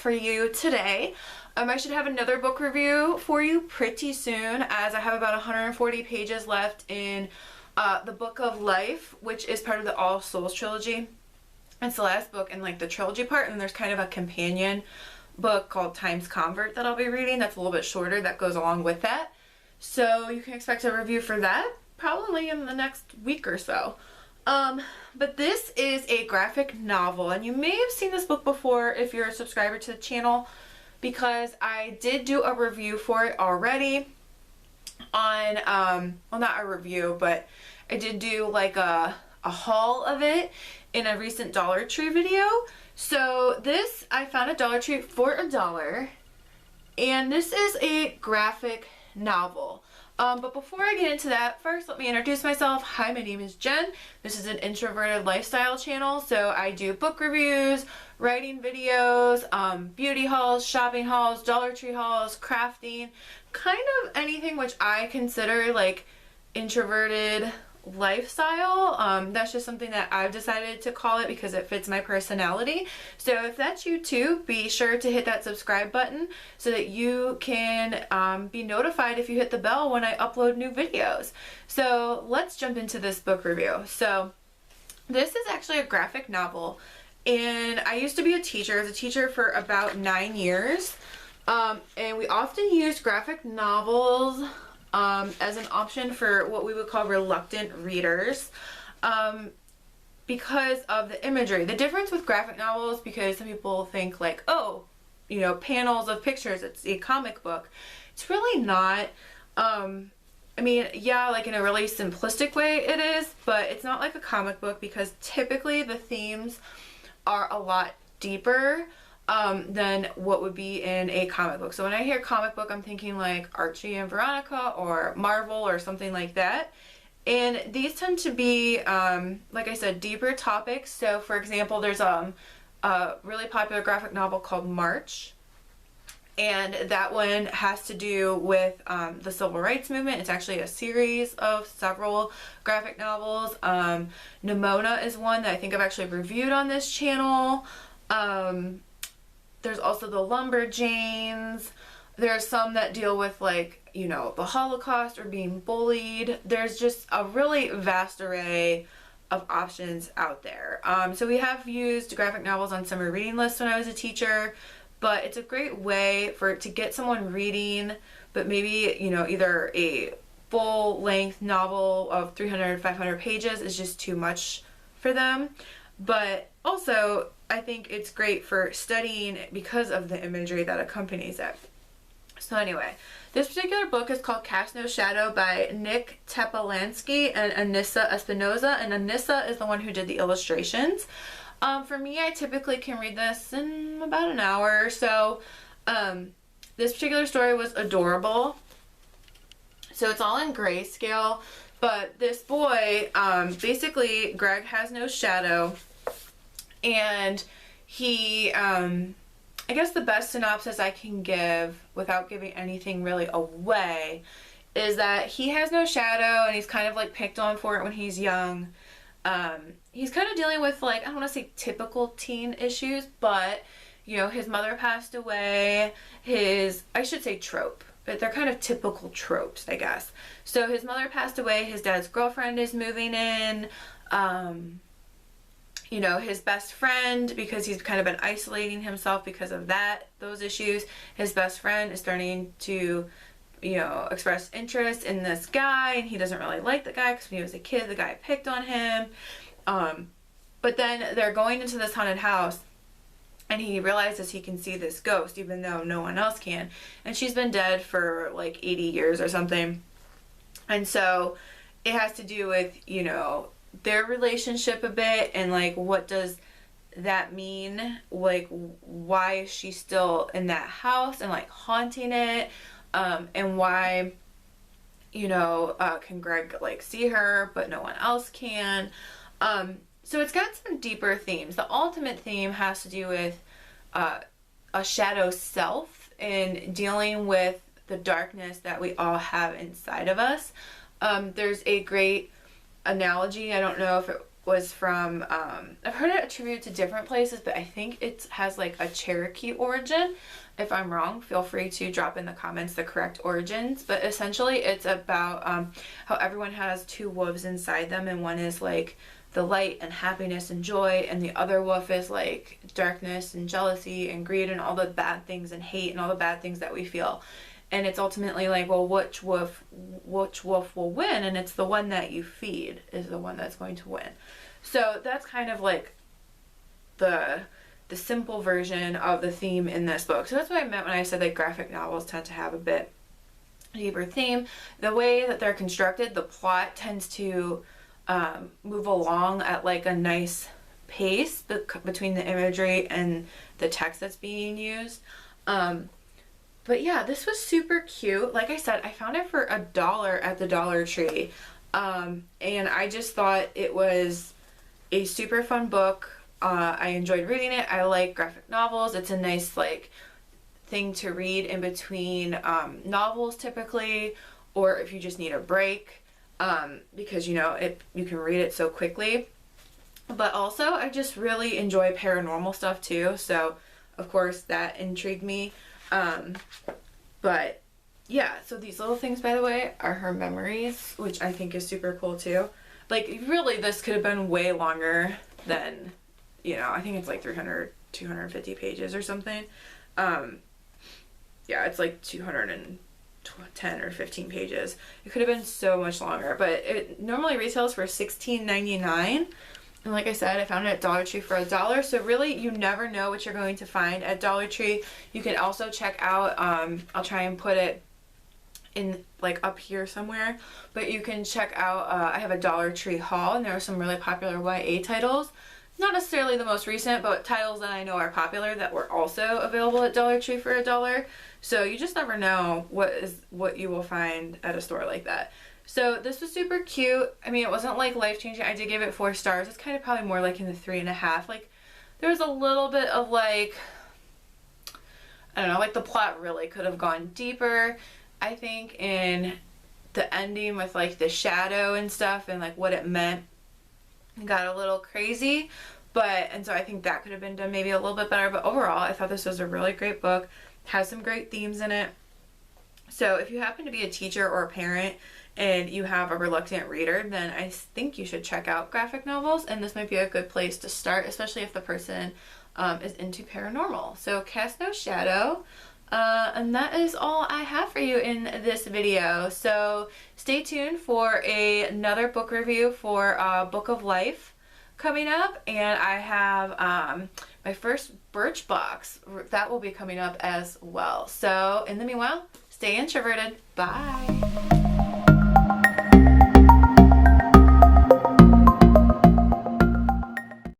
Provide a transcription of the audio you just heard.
for you today. I should have another book review for you pretty soon, as I have about 140 pages left in the Book of Life, which is part of the All Souls trilogy. It's the last book in like the trilogy part, and there's kind of a companion book called Time's Convert that I'll be reading that's a little bit shorter that goes along with that. So you can expect a review for that probably in the next week or so. But this is a graphic novel, and you may have seen this book before if you're a subscriber to the channel, because I did do a review for it already on, well, not a review, but I did do like a haul of it in a recent Dollar Tree video. So this, I found at Dollar Tree for $1, and this is a graphic novel. But before I get into that, first let me introduce myself. Hi, my name is Jen. This is an introverted lifestyle channel, so I do book reviews, writing videos, beauty hauls, shopping hauls, Dollar Tree hauls, crafting, kind of anything which I consider like introverted lifestyle. That's just something that I've decided to call it because it fits my personality. So if that's you too, be sure to hit that subscribe button so that you can be notified if you hit the bell when I upload new videos. So let's jump into this book review. So this is actually a graphic novel, and I used to be a teacher. I was a teacher for about 9 years, and we often use graphic novels as an option for what we would call reluctant readers, because of the imagery. The difference with graphic novels, because some people think like, oh, you know, panels of pictures, it's a comic book. It's really not. I mean, yeah, like in a really simplistic way it is, but it's not like a comic book, because typically the themes are a lot deeper than what would be in a comic book. So when I hear comic book, I'm thinking like Archie and Veronica or Marvel or something like that. And these tend to be, like I said, deeper topics. So for example, there's a really popular graphic novel called March. And that one has to do with the civil rights movement. It's actually a series of several graphic novels. Nimona is one that I think I've actually reviewed on this channel. There's also the Lumberjanes. There are some that deal with, like, you know, the Holocaust or being bullied. There's just a really vast array of options out there. So we have used graphic novels on summer reading lists when I was a teacher, but it's a great way to get someone reading, but maybe, you know, either a full-length novel of 300, 500 pages is just too much for them. But also, I think it's great for studying because of the imagery that accompanies it. So anyway, this particular book is called Cast No Shadow by Nick Tepolansky and Anissa Espinoza, and Anissa is the one who did the illustrations. For me, I typically can read this in about an hour or so. This particular story was adorable. So it's all in grayscale, but this boy, basically Greg has no shadow, and he, I guess the best synopsis I can give without giving anything really away is that he has no shadow, and he's kind of like picked on for it when he's young. He's kind of dealing with, like, I don't want to say typical teen issues, but, you know, his mother passed away, I should say trope, but they're kind of typical tropes, I guess. So his mother passed away, his dad's girlfriend is moving in, you know, his best friend, because he's kind of been isolating himself because of those issues, his best friend is starting to, you know, express interest in this guy, and he doesn't really like the guy because when he was a kid, the guy picked on him. But then they're going into this haunted house, and he realizes he can see this ghost even though no one else can, and she's been dead for like 80 years or something. And so it has to do with, you know, their relationship a bit, and like, what does that mean? Like, why is she still in that house and like haunting it? And why, you know, can Greg like see her but no one else can? So it's got some deeper themes. The ultimate theme has to do with a shadow self and dealing with the darkness that we all have inside of us. There's a great analogy, I don't know if it was from, I've heard it attributed to different places, but I think it has like a Cherokee origin. If I'm wrong, feel free to drop in the comments the correct origins. But essentially it's about how everyone has two wolves inside them, and one is like the light and happiness and joy, and the other wolf is like darkness and jealousy and greed and all the bad things and hate and all the bad things that we feel. And it's ultimately like, well, which wolf will win? And it's the one that you feed is the one that's going to win. So that's kind of like the simple version of the theme in this book. So that's what I meant when I said that graphic novels tend to have a bit deeper theme. The way that they're constructed, the plot tends to move along at like a nice pace between the imagery and the text that's being used. But yeah, this was super cute. Like I said, I found it for $1 at the Dollar Tree. And I just thought it was a super fun book. I enjoyed reading it. I like graphic novels. It's a nice like thing to read in between novels typically, or if you just need a break, because you know you can read it so quickly. But also I just really enjoy paranormal stuff too, so of course that intrigued me. But yeah, so these little things, by the way, are her memories, which I think is super cool too. Like really this could have been way longer than, you know, I think it's like 250 pages or something. Yeah, it's like 210 or 15 pages. It could have been so much longer, but it normally retails for $16.99. And like I said, I found it at Dollar Tree for $1. So really, you never know what you're going to find at Dollar Tree. You can also check out, I'll try and put it in like up here somewhere, but you can check out, I have a Dollar Tree haul, and there are some really popular YA titles. Not necessarily the most recent, but titles that I know are popular that were also available at Dollar Tree for $1. So you just never know what you will find at a store like that. So this was super cute. I mean, it wasn't like life-changing. I did give it 4 stars. It's kind of probably more like in the 3.5. Like there was a little bit of like, I don't know, like the plot really could have gone deeper, I think, in the ending with like the shadow and stuff and like what it meant. It got a little crazy, and so I think that could have been done maybe a little bit better. But overall, I thought this was a really great book. Has some great themes in it. So if you happen to be a teacher or a parent and you have a reluctant reader, then I think you should check out graphic novels, and this might be a good place to start, especially if the person is into paranormal. So Cast No Shadow. And that is all I have for you in this video. So stay tuned for another book review for Book of Life coming up, and I have my first Birchbox that will be coming up as well. So in the meanwhile, stay introverted. Bye.